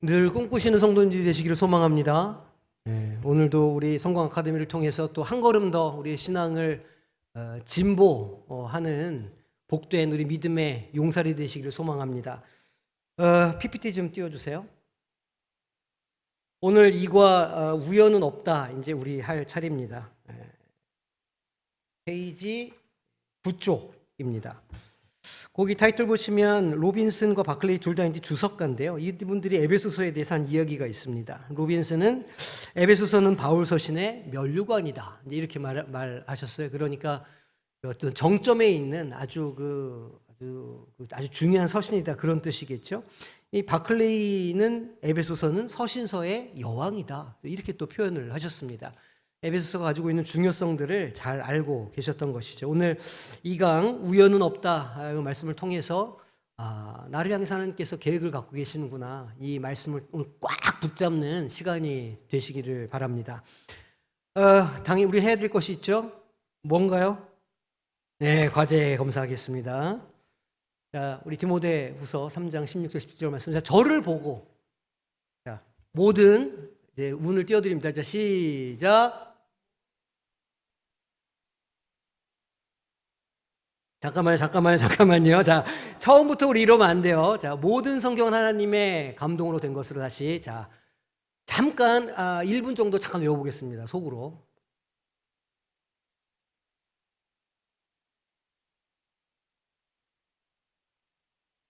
늘 꿈꾸시는 성도님들이 되시기를 소망합니다. 오늘도 우리 성공 아카데미를 통해서 또 한 걸음 더 우리의 신앙을 진보하는 복된 우리 믿음의 용사리 되시기를 소망합니다. PPT 좀 띄워주세요. 오늘 이과 우연은 없다. 이제 우리 할 차례입니다. 페이지 9쪽입니다. 거기 타이틀 보시면 로빈슨과 바클레이 둘 다 이제 주석가인데요. 이분들이 에베소서에 대해서 한 이야기가 있습니다. 로빈슨은 에베소서는 바울 서신의 면류관이다. 이제 이렇게 말하셨어요. 그러니까 어떤 정점에 있는 아주 중요한 서신이다 그런 뜻이겠죠. 이 바클레이는 에베소서는 서신서의 여왕이다. 이렇게 또 표현을 하셨습니다. 에베소서가 가지고 있는 중요성들을 잘 알고 계셨던 것이죠. 오늘 이 강 우연은 없다 이 말씀을 통해서 나를 향해서 하나님께서 계획을 갖고 계시는구나 이 말씀을 오늘 꽉 붙잡는 시간이 되시기를 바랍니다. 당연히 우리 해야 될 것이 있죠. 뭔가요? 네, 과제 검사하겠습니다. 자, 우리 디모데후서 3장 16절 17절 말씀. 자, 저를 보고 자, 모든 이제 운을 띄워드립니다. 자, 시작. 잠깐만요. 자, 처음부터 우리 이러면 안 돼요. 자, 모든 성경은 하나님의 감동으로 된 것으로 다시 자, 잠깐 1분 정도 잠깐 외워보겠습니다. 속으로.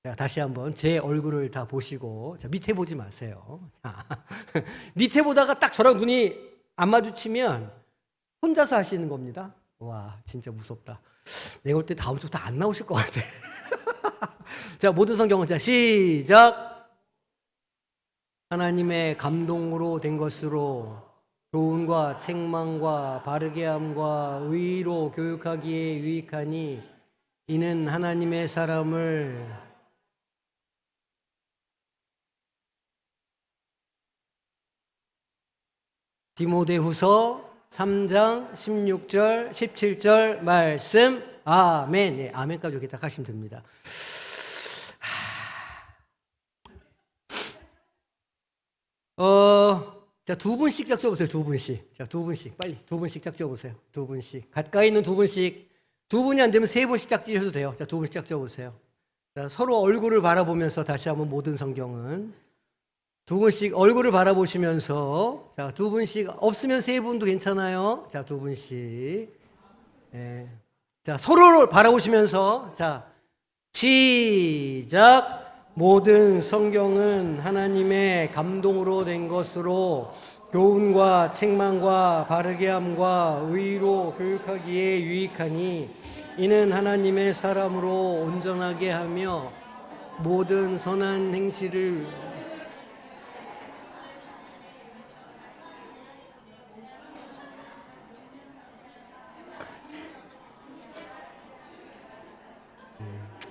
자, 다시 한번 제 얼굴을 다 보시고 자, 밑에 보지 마세요. 자, 밑에 보다가 딱 저랑 눈이 안 마주치면 혼자서 하시는 겁니다. 와, 진짜 무섭다. 내가 볼 때 다음 주부터 안 나오실 것 같아. 자, 모든 성경은 자, 시작. 하나님의 감동으로 된 것으로 교훈과 책망과 바르게 함과 의로 교육하기에 유익하니 이는 하나님의 사람을 디모데후서 3장 16절 17절 말씀 아멘. 네, 아멘까지 여기 딱 하시면 됩니다. 자, 두 분씩 짝 지어보세요. 두 분씩. 자, 두 분씩 빨리 두 분씩 짝 지어보세요. 두 분씩 가까이 있는 두 분씩. 두 분이 안 되면 세 분씩 짝 지으셔도 돼요. 자, 두 분씩 짝 지어보세요. 자, 서로 얼굴을 바라보면서 다시 한번 모든 성경은 두 분씩 얼굴을 바라보시면서 자, 두 분씩 없으면 세 분도 괜찮아요. 자, 두 분씩. 네. 자, 서로를 바라보시면서 자, 시작. 모든 성경은 하나님의 감동으로 된 것으로 교훈과 책망과 바르게 함과 의로 교육하기에 유익하니 이는 하나님의 사람으로 온전하게 하며 모든 선한 행실을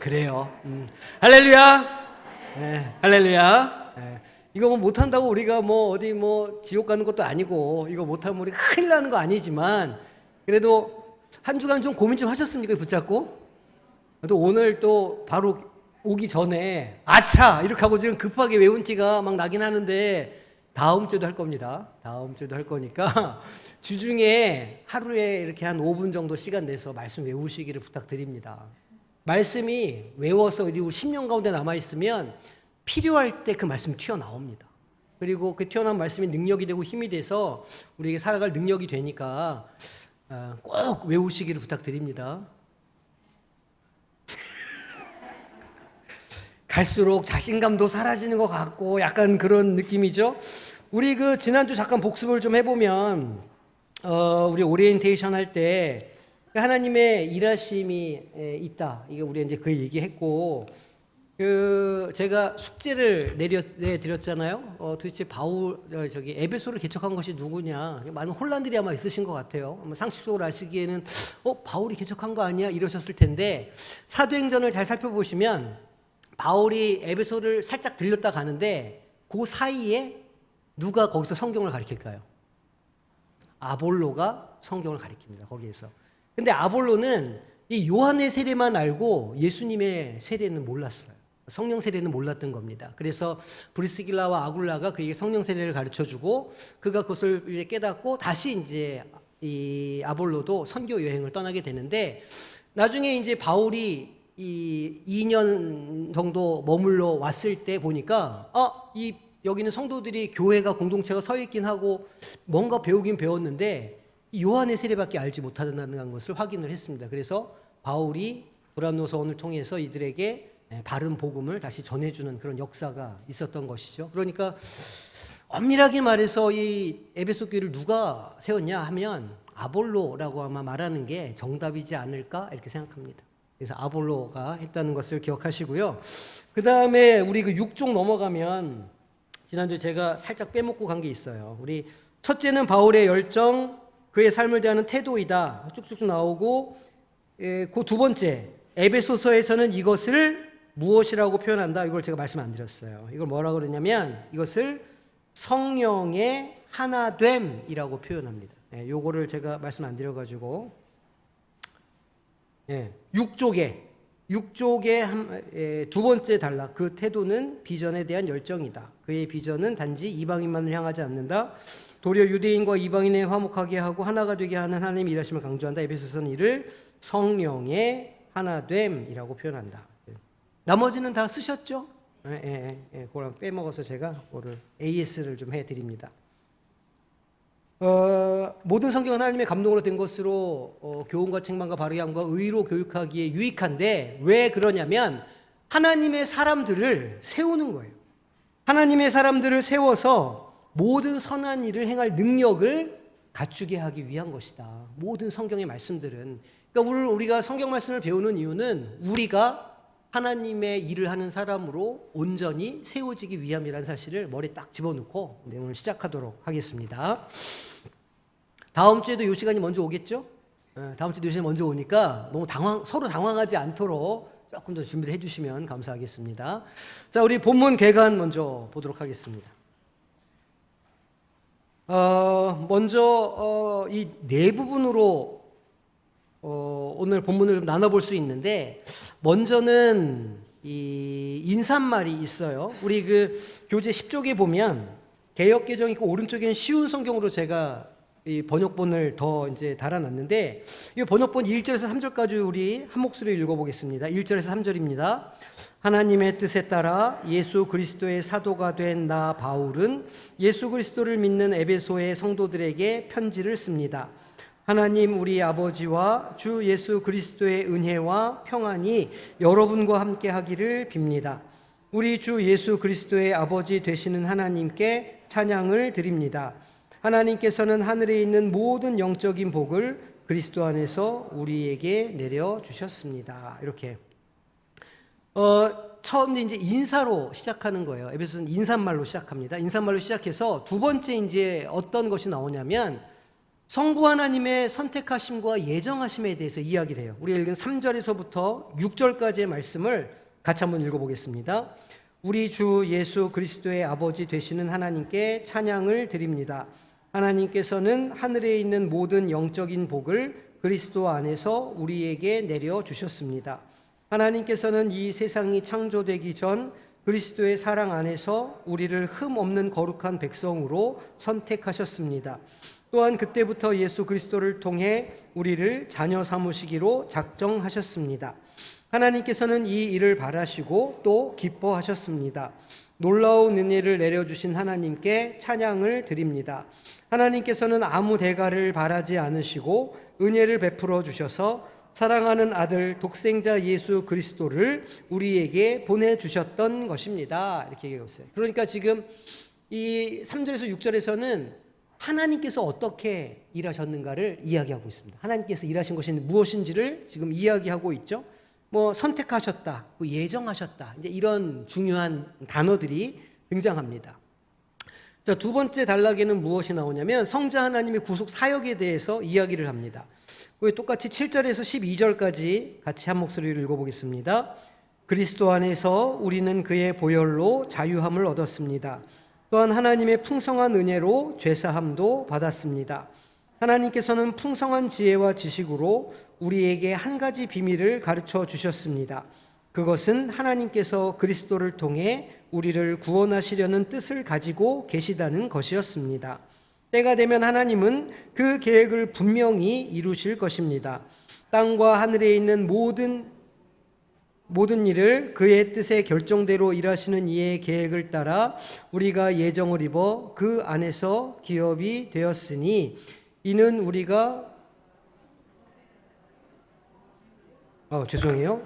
그래요. 할렐루야. 네, 할렐루야. 네. 이거 뭐 못한다고 우리가 뭐 어디 뭐 지옥 가는 것도 아니고 이거 못하면 우리 큰일 나는 거 아니지만 그래도 한 주간 좀 고민 좀 하셨습니까? 붙잡고. 또 오늘 또 바로 오기 전에 아차 이렇게 하고 지금 급하게 외운 티가 막 나긴 하는데 다음 주에도 할 겁니다. 다음 주에도 할 거니까 주중에 하루에 이렇게 한 5분 정도 시간 내서 말씀 외우시기를 부탁드립니다. 말씀이 외워서 우리 10년 가운데 남아있으면 필요할 때 그 말씀이 튀어나옵니다. 그리고 그 튀어나온 말씀이 능력이 되고 힘이 돼서 우리에게 살아갈 능력이 되니까 꼭 외우시기를 부탁드립니다. 갈수록 자신감도 사라지는 것 같고 약간 그런 느낌이죠. 우리 그 지난주 잠깐 복습을 좀 해보면 우리 오리엔테이션 할 때 하나님의 일하심이 있다. 이게 우리 이제 그 얘기했고, 제가 숙제를 내드렸잖아요. 도대체 에베소를 개척한 것이 누구냐? 많은 혼란들이 아마 있으신 것 같아요. 아마 상식적으로 아시기에는 바울이 개척한 거 아니야? 이러셨을 텐데 사도행전을 잘 살펴보시면 바울이 에베소를 살짝 들렸다 가는데 그 사이에 누가 거기서 성경을 가르칠까요? 아볼로가 성경을 가르칩니다. 거기에서. 근데 아볼로는 이 요한의 세례만 알고 예수님의 세례는 몰랐어요. 성령 세례는 몰랐던 겁니다. 그래서 브리스길라와 아굴라가 그에게 성령 세례를 가르쳐주고 그가 그것을 이제 깨닫고 다시 이제 이 아볼로도 선교 여행을 떠나게 되는데 나중에 이제 바울이 이 2년 정도 머물러 왔을 때 보니까 이 여기는 성도들이 교회가 공동체가 서 있긴 하고 뭔가 배우긴 배웠는데 요한의 세례밖에 알지 못한다는 것을 확인을 했습니다. 그래서 바울이 브란노서원을 통해서 이들에게 바른 복음을 다시 전해주는 그런 역사가 있었던 것이죠. 그러니까 엄밀하게 말해서 이 에베소 교회를 누가 세웠냐 하면 아볼로라고 아마 말하는 게 정답이지 않을까 이렇게 생각합니다. 그래서 아볼로가 했다는 것을 기억하시고요. 그 다음에 우리 그 6종 넘어가면 지난주에 제가 살짝 빼먹고 간 게 있어요. 우리 첫째는 바울의 열정, 그의 삶을 대하는 태도이다. 쭉쭉 나오고 그 두 번째 에베소서에서는 이것을 무엇이라고 표현한다. 이걸 제가 말씀 안 드렸어요. 이걸 뭐라고 그러냐면 이것을 성령의 하나됨이라고 표현합니다. 요거를 제가 말씀 안 드려가지고 6쪽의 두 번째 단락 그 태도는 비전에 대한 열정이다. 그의 비전은 단지 이방인만을 향하지 않는다. 도리어 유대인과 이방인에 화목하게 하고 하나가 되게 하는 하나님의 일하심을 강조한다. 에베소서는 이를 성령의 하나됨이라고 표현한다. 나머지는 다 쓰셨죠? 그걸 빼먹어서 제가 그거를 AS를 좀 해드립니다. 모든 성경은 하나님의 감동으로 된 것으로 교훈과 책망과 바르게 함과 의로 교육하기에 유익한데 왜 그러냐면 하나님의 사람들을 세우는 거예요. 하나님의 사람들을 세워서 모든 선한 일을 행할 능력을 갖추게 하기 위한 것이다. 모든 성경의 말씀들은. 그러니까 우리가 성경 말씀을 배우는 이유는 우리가 하나님의 일을 하는 사람으로 온전히 세워지기 위함이라는 사실을 머리에 딱 집어넣고 오늘 시작하도록 하겠습니다. 다음 주에도 이 시간이 먼저 오겠죠? 다음 주에도 이 시간이 먼저 오니까 너무 서로 당황하지 않도록 조금 더 준비를 해주시면 감사하겠습니다. 자, 우리 본문 개관 먼저 보도록 하겠습니다. 먼저 이 네 부분으로 오늘 본문을 좀 나눠볼 수 있는데 먼저는 이 인사말이 있어요. 우리 그 교재 10쪽에 보면 개역개정 있고 오른쪽에는 쉬운 성경으로 제가 이 번역본을 더 이제 달아놨는데 이 번역본 1절에서 3절까지 우리 한 목소리로 읽어보겠습니다. 1절에서 3절입니다. 하나님의 뜻에 따라 예수 그리스도의 사도가 된 나 바울은 예수 그리스도를 믿는 에베소의 성도들에게 편지를 씁니다. 하나님 우리 아버지와 주 예수 그리스도의 은혜와 평안이 여러분과 함께 하기를 빕니다. 우리 주 예수 그리스도의 아버지 되시는 하나님께 찬양을 드립니다. 하나님께서는 하늘에 있는 모든 영적인 복을 그리스도 안에서 우리에게 내려주셨습니다. 이렇게 처음 이제 인사로 시작하는 거예요. 에베소서는 인사말로 시작합니다. 인사말로 시작해서 두 번째 이제 어떤 것이 나오냐면 성부 하나님의 선택하심과 예정하심에 대해서 이야기를 해요. 우리가 읽은 3절에서부터 6절까지의 말씀을 같이 한번 읽어보겠습니다. 우리 주 예수 그리스도의 아버지 되시는 하나님께 찬양을 드립니다. 하나님께서는 하늘에 있는 모든 영적인 복을 그리스도 안에서 우리에게 내려주셨습니다. 하나님께서는 이 세상이 창조되기 전 그리스도의 사랑 안에서 우리를 흠 없는 거룩한 백성으로 선택하셨습니다. 또한 그때부터 예수 그리스도를 통해 우리를 자녀 삼으시기로 작정하셨습니다. 하나님께서는 이 일을 바라시고 또 기뻐하셨습니다. 놀라운 은혜를 내려주신 하나님께 찬양을 드립니다. 하나님께서는 아무 대가를 바라지 않으시고 은혜를 베풀어 주셔서 사랑하는 아들 독생자 예수 그리스도를 우리에게 보내주셨던 것입니다. 이렇게 얘기하고 있어요. 그러니까 지금 이 3절에서 6절에서는 하나님께서 어떻게 일하셨는가를 이야기하고 있습니다. 하나님께서 일하신 것이 무엇인지를 지금 이야기하고 있죠. 뭐 선택하셨다, 예정하셨다, 이제 이런 중요한 단어들이 등장합니다. 자, 두 번째 단락에는 무엇이 나오냐면 성자 하나님의 구속 사역에 대해서 이야기를 합니다. 똑같이 7절에서 12절까지 같이 한 목소리를 읽어보겠습니다. 그리스도 안에서 우리는 그의 보혈로 자유함을 얻었습니다. 또한 하나님의 풍성한 은혜로 죄사함도 받았습니다. 하나님께서는 풍성한 지혜와 지식으로 우리에게 한 가지 비밀을 가르쳐 주셨습니다. 그것은 하나님께서 그리스도를 통해 우리를 구원하시려는 뜻을 가지고 계시다는 것이었습니다. 때가 되면 하나님은 그 계획을 분명히 이루실 것입니다. 땅과 하늘에 있는 모든 일을 그의 뜻의 결정대로 일하시는 이의 계획을 따라 우리가 예정을 입어 그 안에서 기업이 되었으니 이는 우리가 죄송해요.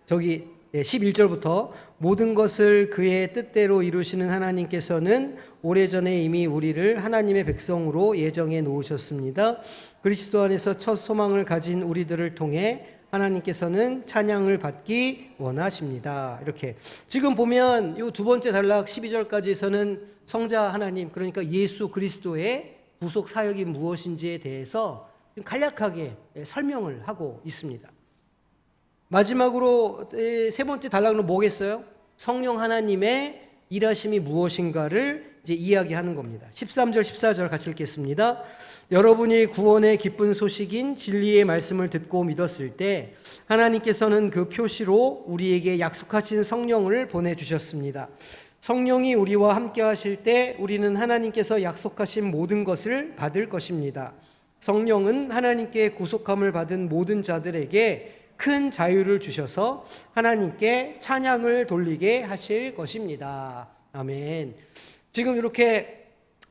저기 11절부터 모든 것을 그의 뜻대로 이루시는 하나님께서는 오래전에 이미 우리를 하나님의 백성으로 예정해 놓으셨습니다. 그리스도 안에서 첫 소망을 가진 우리들을 통해 하나님께서는 찬양을 받기 원하십니다. 이렇게 지금 보면 이 두 번째 단락 12절까지에서는 성자 하나님, 그러니까 예수 그리스도의 구속 사역이 무엇인지에 대해서 간략하게 설명을 하고 있습니다. 마지막으로 세 번째 단락은 뭐겠어요? 성령 하나님의 일하심이 무엇인가를 이제 이야기하는 겁니다. 13절, 14절 같이 읽겠습니다. 여러분이 구원의 기쁜 소식인 진리의 말씀을 듣고 믿었을 때 하나님께서는 그 표시로 우리에게 약속하신 성령을 보내주셨습니다. 성령이 우리와 함께 하실 때 우리는 하나님께서 약속하신 모든 것을 받을 것입니다. 성령은 하나님께 구속함을 받은 모든 자들에게 큰 자유를 주셔서 하나님께 찬양을 돌리게 하실 것입니다. 아멘. 지금 이렇게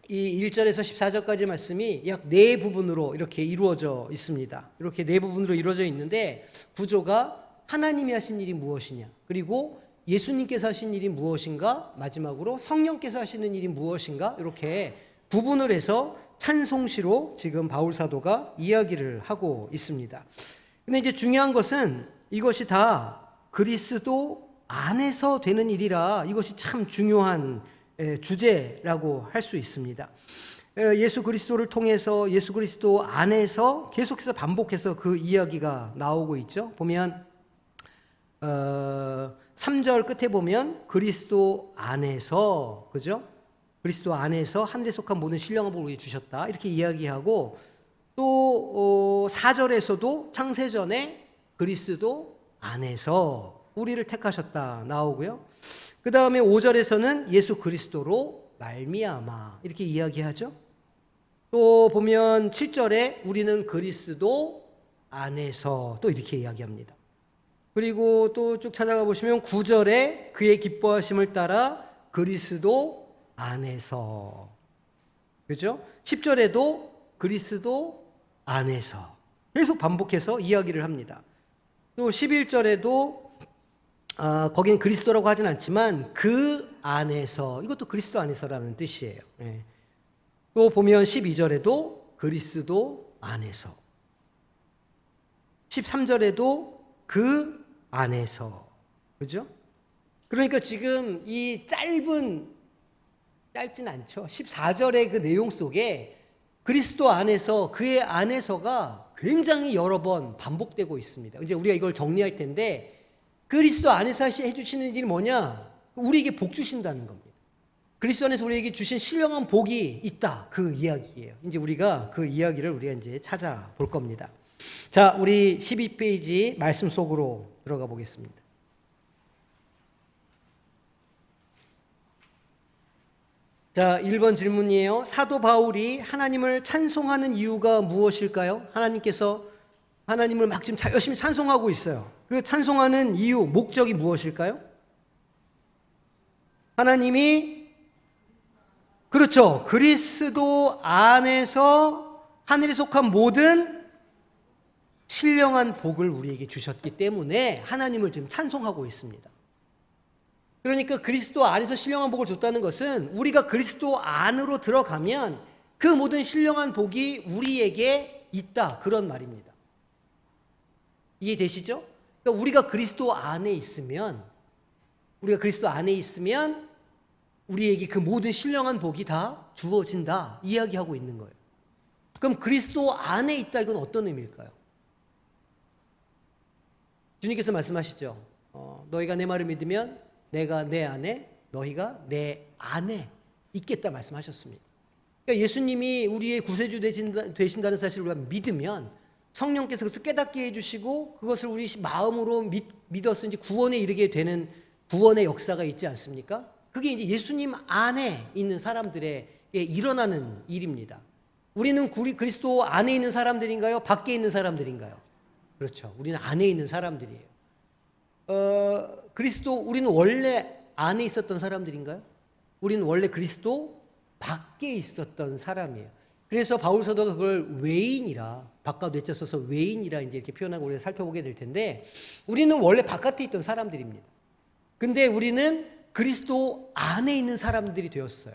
이 1절에서 14절까지 말씀이 약 4부분으로 이렇게 이루어져 있습니다. 이렇게 4부분으로 이루어져 있는데 구조가 하나님이 하신 일이 무엇이냐, 그리고 예수님께서 하신 일이 무엇인가, 마지막으로 성령께서 하시는 일이 무엇인가, 이렇게 구분을 해서 찬송시로 지금 바울 사도가 이야기를 하고 있습니다. 근데 이제 중요한 것은 이것이 다 그리스도 안에서 되는 일이라 이것이 참 중요한 주제라고 할 수 있습니다. 예수 그리스도를 통해서 예수 그리스도 안에서 계속해서 반복해서 그 이야기가 나오고 있죠. 보면 3절 끝에 보면 그리스도 안에서, 그죠? 그리스도 안에서 하늘에 속한 모든 신령한 복을 주셨다, 이렇게 이야기하고, 또 4절에서도 창세전에 그리스도 안에서 우리를 택하셨다 나오고요. 그 다음에 5절에서는 예수 그리스도로 말미암아 이렇게 이야기하죠. 또 보면 7절에 우리는 그리스도 안에서 또 이렇게 이야기합니다. 그리고 또 쭉 찾아가 보시면 9절에 그의 기뻐하심을 따라 그리스도 안에서, 그죠? 10절에도 그리스도 안에서 계속 반복해서 이야기를 합니다. 또 11절에도 거긴 그리스도라고 하진 않지만 그 안에서, 이것도 그리스도 안에서라는 뜻이에요. 또 보면 12절에도 그리스도 안에서, 13절에도 그 안에서, 그죠? 그러니까 지금 이 짧진 않죠. 14절의 그 내용 속에 그리스도 안에서, 그의 안에서가 굉장히 여러 번 반복되고 있습니다. 이제 우리가 이걸 정리할 텐데, 그리스도 안에서 해주시는 일이 뭐냐? 우리에게 복 주신다는 겁니다. 그리스도 안에서 우리에게 주신 신령한 복이 있다, 그 이야기예요. 이제 우리가 그 이야기를 우리가 이제 찾아볼 겁니다. 자, 우리 12페이지 말씀 속으로 들어가 보겠습니다. 자, 1번 질문이에요. 사도 바울이 하나님을 찬송하는 이유가 무엇일까요? 하나님께서 하나님을 막 지금 열심히 찬송하고 있어요. 그 찬송하는 이유, 목적이 무엇일까요? 하나님이, 그렇죠, 그리스도 안에서 하늘에 속한 모든 신령한 복을 우리에게 주셨기 때문에 하나님을 지금 찬송하고 있습니다. 그러니까 그리스도 안에서 신령한 복을 줬다는 것은 우리가 그리스도 안으로 들어가면 그 모든 신령한 복이 우리에게 있다, 그런 말입니다. 이해되시죠? 그러니까 우리가 그리스도 안에 있으면 우리에게 그 모든 신령한 복이 다 주어진다, 이야기하고 있는 거예요. 그럼 그리스도 안에 있다, 이건 어떤 의미일까요? 주님께서 말씀하시죠. 너희가 내 말을 믿으면 내가 내 안에, 너희가 내 안에 있겠다 말씀하셨습니다. 그러니까 예수님이 우리의 구세주 되신다는 사실을 우리가 믿으면 성령께서 그것을 깨닫게 해주시고 그것을 우리 마음으로 믿어서 이제 구원에 이르게 되는 구원의 역사가 있지 않습니까? 그게 이제 예수님 안에 있는 사람들에게 일어나는 일입니다. 우리는 그리스도 안에 있는 사람들인가요? 밖에 있는 사람들인가요? 그렇죠. 우리는 안에 있는 사람들이에요. 우리는 원래 안에 있었던 사람들인가요? 우리는 원래 그리스도 밖에 있었던 사람이에요. 그래서 바울 사도가 그걸 외인이라, 바깥 외자 써서 외인이라 이제 이렇게 표현하고 우리가 살펴보게 될 텐데, 우리는 원래 바깥에 있던 사람들입니다. 근데 우리는 그리스도 안에 있는 사람들이 되었어요.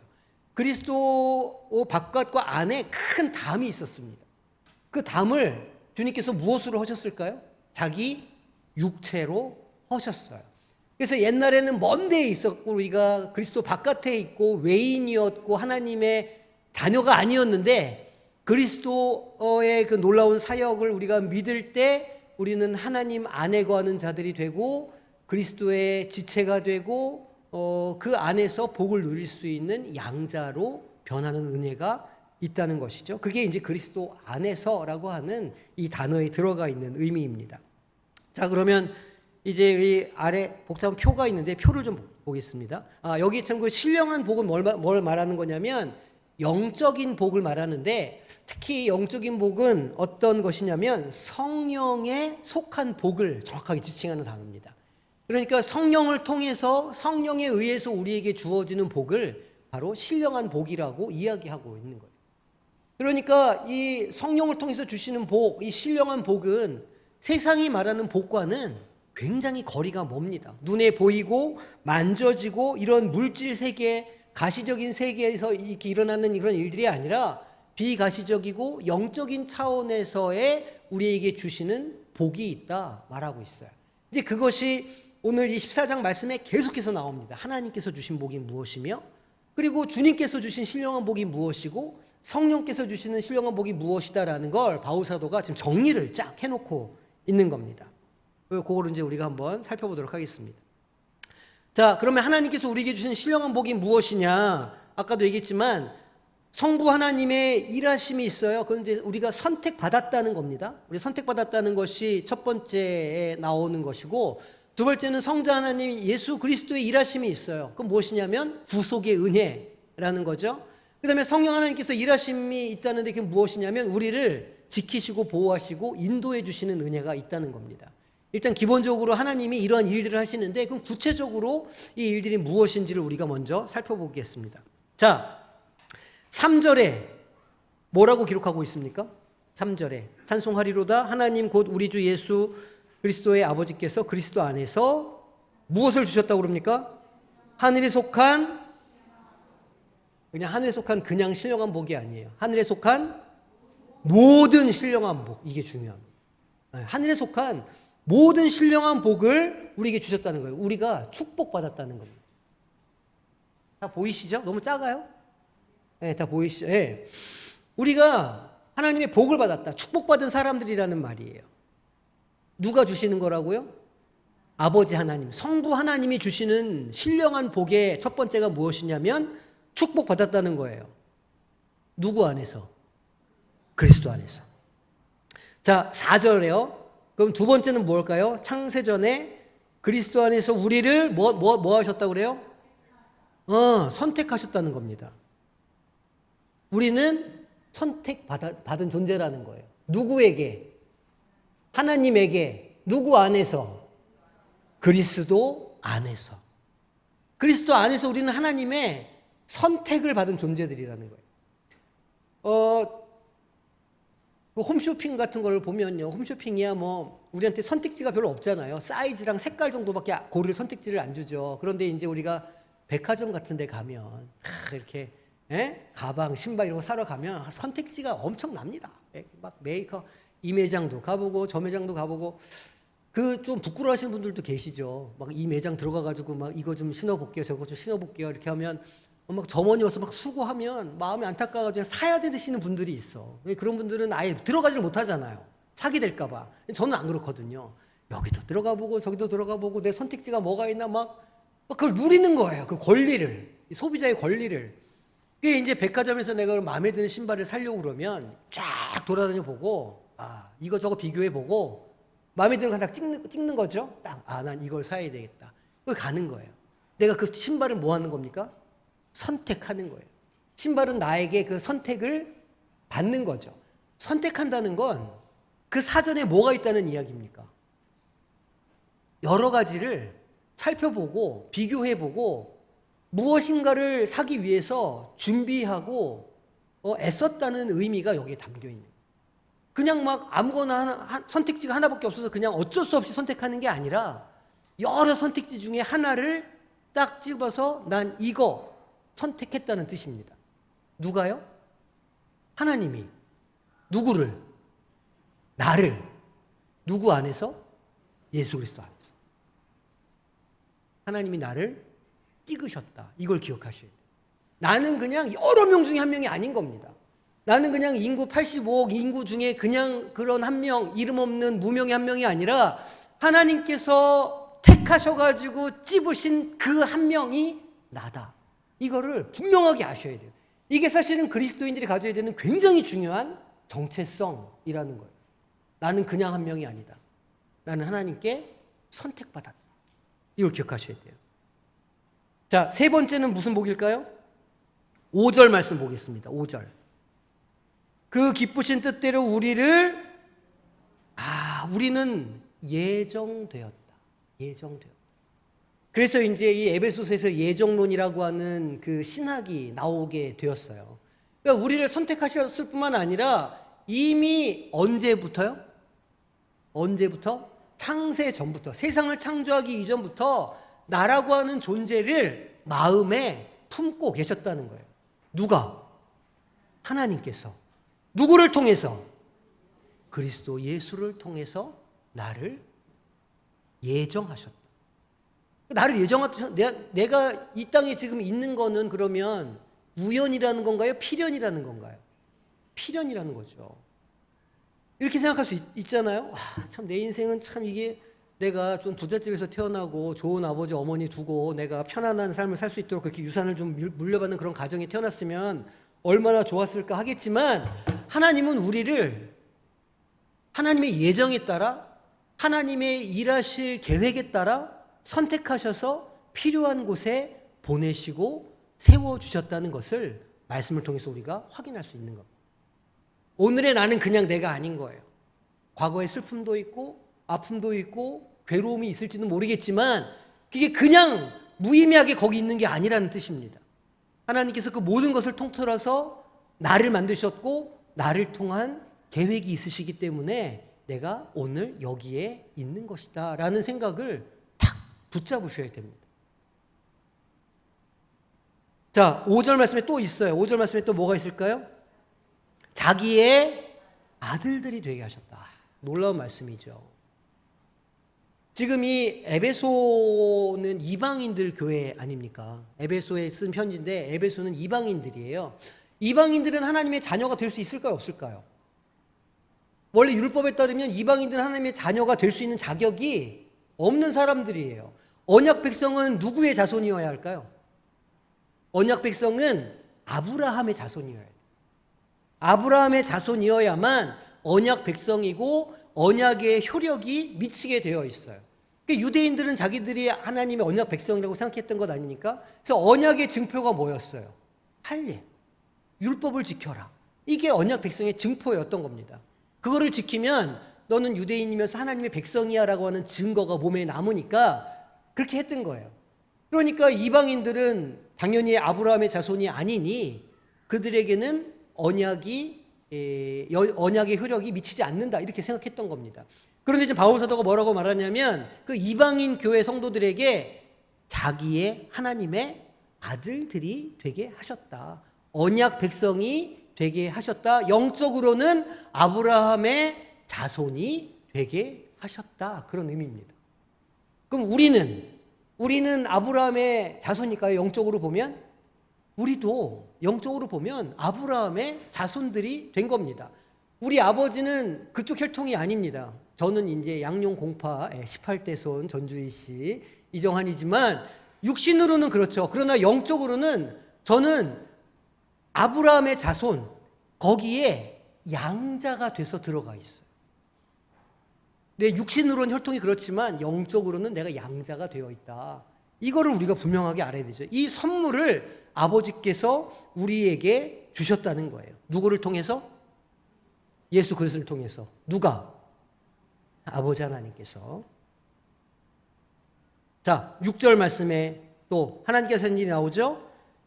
그리스도 바깥과 안에 큰 담이 있었습니다. 그 담을 주님께서 무엇으로 하셨을까요? 자기 육체로 하셨어요. 그래서 옛날에는 먼 데에 있었고 우리가 그리스도 바깥에 있고 외인이었고 하나님의 자녀가 아니었는데, 그리스도의 그 놀라운 사역을 우리가 믿을 때 우리는 하나님 안에 거하는 자들이 되고 그리스도의 지체가 되고 그 안에서 복을 누릴 수 있는 양자로 변하는 은혜가 있다는 것이죠. 그게 이제 그리스도 안에서라고 하는 이 단어에 들어가 있는 의미입니다. 자, 그러면 이제 이 아래 복잡한 표가 있는데 표를 좀 보겠습니다. 여기 참 그 신령한 복은 뭘 말하는 거냐면 영적인 복을 말하는데, 특히 영적인 복은 어떤 것이냐면 성령에 속한 복을 정확하게 지칭하는 단어입니다. 그러니까 성령을 통해서, 성령에 의해서 우리에게 주어지는 복을 바로 신령한 복이라고 이야기하고 있는 거예요. 그러니까 이 성령을 통해서 주시는 복, 이 신령한 복은 세상이 말하는 복과는 굉장히 거리가 멉니다. 눈에 보이고 만져지고 이런 물질 세계, 가시적인 세계에서 이렇게 일어나는 이런 일들이 아니라 비가시적이고 영적인 차원에서의 우리에게 주시는 복이 있다 말하고 있어요. 이제 그것이 오늘 이 14장 말씀에 계속해서 나옵니다. 하나님께서 주신 복이 무엇이며, 그리고 주님께서 주신 신령한 복이 무엇이고, 성령께서 주시는 신령한 복이 무엇이다라는 걸 바울 사도가 지금 정리를 쫙 해놓고 있는 겁니다. 그거를 이제 우리가 한번 살펴보도록 하겠습니다. 자, 그러면 하나님께서 우리에게 주신 신령한 복이 무엇이냐? 아까도 얘기했지만 성부 하나님의 일하심이 있어요. 그건 이제 우리가 선택받았다는 겁니다. 우리 선택받았다는 것이 첫 번째에 나오는 것이고, 두 번째는 성자 하나님 예수 그리스도의 일하심이 있어요. 그건 무엇이냐면 구속의 은혜라는 거죠. 그 다음에 성령 하나님께서 일하심이 있다는데 그게 무엇이냐면 우리를 지키시고 보호하시고 인도해 주시는 은혜가 있다는 겁니다. 일단 기본적으로 하나님이 이러한 일들을 하시는데, 그럼 구체적으로 이 일들이 무엇인지를 우리가 먼저 살펴보겠습니다. 자, 3절에 뭐라고 기록하고 있습니까? 3절에 찬송하리로다 하나님 곧 우리 주 예수 그리스도의 아버지께서 그리스도 안에서 무엇을 주셨다고 그럽니까? 하늘에 속한, 그냥 하늘에 속한 그냥 신령한 복이 아니에요. 하늘에 속한 모든 신령한 복, 이게 중요합니다. 하늘에 속한 모든 신령한 복을 우리에게 주셨다는 거예요. 우리가 축복받았다는 겁니다. 다 보이시죠? 너무 작아요? 네, 다 보이시죠? 네. 우리가 하나님의 복을 받았다, 축복받은 사람들이라는 말이에요. 누가 주시는 거라고요? 아버지 하나님, 성부 하나님이 주시는 신령한 복의 첫 번째가 무엇이냐면 축복받았다는 거예요. 누구 안에서? 그리스도 안에서. 자, 4절에요. 그럼 두 번째는 뭘까요? 창세전에 그리스도 안에서 우리를 뭐 하셨다고 그래요? 선택하셨다는 겁니다. 우리는 선택받은 존재라는 거예요. 누구에게? 하나님에게. 누구 안에서? 그리스도 안에서. 그리스도 안에서 우리는 하나님의 선택을 받은 존재들이라는 거예요. 홈쇼핑 같은 걸 보면요, 홈쇼핑이야 뭐 우리한테 선택지가 별로 없잖아요. 사이즈랑 색깔 정도밖에 고를 선택지를 안 주죠. 그런데 이제 우리가 백화점 같은 데 가면 이렇게 가방, 신발 이런 거 사러 가면 선택지가 엄청납니다. 막 메이커 이 매장도 가보고 저 매장도 가보고, 그 좀 부끄러워하시는 분들도 계시죠. 막 이 매장 들어가가지고 막 이거 좀 신어볼게요, 저거 좀 신어볼게요 이렇게 하면 막 점원이 와서 막 수고하면 마음이 안타까워가지고 사야 되시는 분들이 있어. 그런 분들은 아예 들어가지를 못하잖아요. 사게 될까봐. 저는 안 그렇거든요. 여기도 들어가 보고 저기도 들어가 보고 내 선택지가 뭐가 있나 막 그걸 누리는 거예요. 그 권리를, 소비자의 권리를. 그게 이제 백화점에서 내가 마음에 드는 신발을 사려고 그러면 쫙 돌아다녀 보고 이거저거 비교해보고 마음에 드는 거 하나 찍는 거죠. 딱, 난 이걸 사야 되겠다. 그걸 가는 거예요. 내가 그 신발을 뭐 하는 겁니까? 선택하는 거예요. 신발은 나에게 그 선택을 받는 거죠. 선택한다는 건 그 사전에 뭐가 있다는 이야기입니까? 여러 가지를 살펴보고 비교해보고 무엇인가를 사기 위해서 준비하고 애썼다는 의미가 여기에 담겨 있는 거예요. 그냥 막 아무거나 선택지가 하나밖에 없어서 그냥 어쩔 수 없이 선택하는 게 아니라 여러 선택지 중에 하나를 딱 집어서 난 이거 선택했다는 뜻입니다. 누가요? 하나님이 누구를? 나를. 누구 안에서? 예수 그리스도 안에서. 하나님이 나를 찍으셨다. 이걸 기억하셔야 돼요. 나는 그냥 여러 명 중에 한 명이 아닌 겁니다. 나는 그냥 인구 85억 인구 중에 그냥 그런 한 명, 이름 없는 무명의 한 명이 아니라 하나님께서 택하셔가지고 찝으신 그 한 명이 나다. 이거를 분명하게 아셔야 돼요. 이게 사실은 그리스도인들이 가져야 되는 굉장히 중요한 정체성이라는 거예요. 나는 그냥 한 명이 아니다. 나는 하나님께 선택받았다. 이걸 기억하셔야 돼요. 자, 세 번째는 무슨 복일까요? 5절 말씀 보겠습니다. 5절. 그 기쁘신 뜻대로 우리는 예정되었다. 예정되었다. 그래서 이제 이 에베소서에서 예정론이라고 하는 그 신학이 나오게 되었어요. 그러니까 우리를 선택하셨을 뿐만 아니라 이미 언제부터요? 언제부터? 창세 전부터, 세상을 창조하기 이전부터 나라고 하는 존재를 마음에 품고 계셨다는 거예요. 누가? 하나님께서. 누구를 통해서? 그리스도 예수를 통해서 나를 예정하셨다. 나를 예정하셨다. 내가 이 땅에 지금 있는 거는 그러면 우연이라는 건가요? 필연이라는 건가요? 필연이라는 거죠. 이렇게 생각할 수 있잖아요. 참 내 인생은 참 이게 내가 좀 부잣집에서 태어나고 좋은 아버지 어머니 두고 내가 편안한 삶을 살 수 있도록 그렇게 유산을 좀 물려받는 그런 가정에 태어났으면 얼마나 좋았을까 하겠지만 하나님은 우리를 하나님의 예정에 따라 하나님의 일하실 계획에 따라 선택하셔서 필요한 곳에 보내시고 세워주셨다는 것을 말씀을 통해서 우리가 확인할 수 있는 겁니다. 오늘의 나는 그냥 내가 아닌 거예요. 과거에 슬픔도 있고 아픔도 있고 괴로움이 있을지는 모르겠지만 그게 그냥 무의미하게 거기 있는 게 아니라는 뜻입니다. 하나님께서 그 모든 것을 통틀어서 나를 만드셨고 나를 통한 계획이 있으시기 때문에 내가 오늘 여기에 있는 것이다 라는 생각을 탁 붙잡으셔야 됩니다. 자, 5절 말씀에 또 있어요. 5절 말씀에 또 뭐가 있을까요? 자기의 아들들이 되게 하셨다. 놀라운 말씀이죠. 지금 이 에베소는 이방인들 교회 아닙니까? 에베소에 쓴 편지인데 에베소는 이방인들이에요. 이방인들은 하나님의 자녀가 될 수 있을까요? 없을까요? 원래 율법에 따르면 이방인들은 하나님의 자녀가 될 수 있는 자격이 없는 사람들이에요. 언약 백성은 누구의 자손이어야 할까요? 언약 백성은 아브라함의 자손이어야 해요. 아브라함의 자손이어야만 언약 백성이고 언약의 효력이 미치게 되어 있어요. 그러니까 유대인들은 자기들이 하나님의 언약 백성이라고 생각했던 것 아닙니까? 그래서 언약의 증표가 뭐였어요? 할례, 율법을 지켜라. 이게 언약 백성의 증표였던 겁니다. 그거를 지키면 너는 유대인이면서 하나님의 백성이야 라고 하는 증거가 몸에 남으니까 그렇게 했던 거예요. 그러니까 이방인들은 당연히 아브라함의 자손이 아니니 그들에게는 언약의 효력이 미치지 않는다 이렇게 생각했던 겁니다. 그런데 지금 바울 사도가 뭐라고 말하냐면 그 이방인 교회 성도들에게 자기의 하나님의 아들들이 되게 하셨다. 언약 백성이 되게 하셨다. 영적으로는 아브라함의 자손이 되게 하셨다. 그런 의미입니다. 그럼 우리는 아브라함의 자손일까요? 영적으로 보면? 우리도 영적으로 보면 아브라함의 자손들이 된 겁니다. 우리 아버지는 그쪽 혈통이 아닙니다. 저는 이제 양용 공파 18대 손 전주희 씨, 이정환이지만 육신으로는 그렇죠. 그러나 영적으로는 저는 아브라함의 자손, 거기에 양자가 돼서 들어가 있어요. 내 육신으로는 혈통이 그렇지만 영적으로는 내가 양자가 되어 있다. 이거를 우리가 분명하게 알아야 되죠. 이 선물을 아버지께서 우리에게 주셨다는 거예요. 누구를 통해서? 예수 그리스도를 통해서. 누가? 아버지 하나님께서. 자, 6절 말씀에 또 하나님께서 하신 일이 나오죠.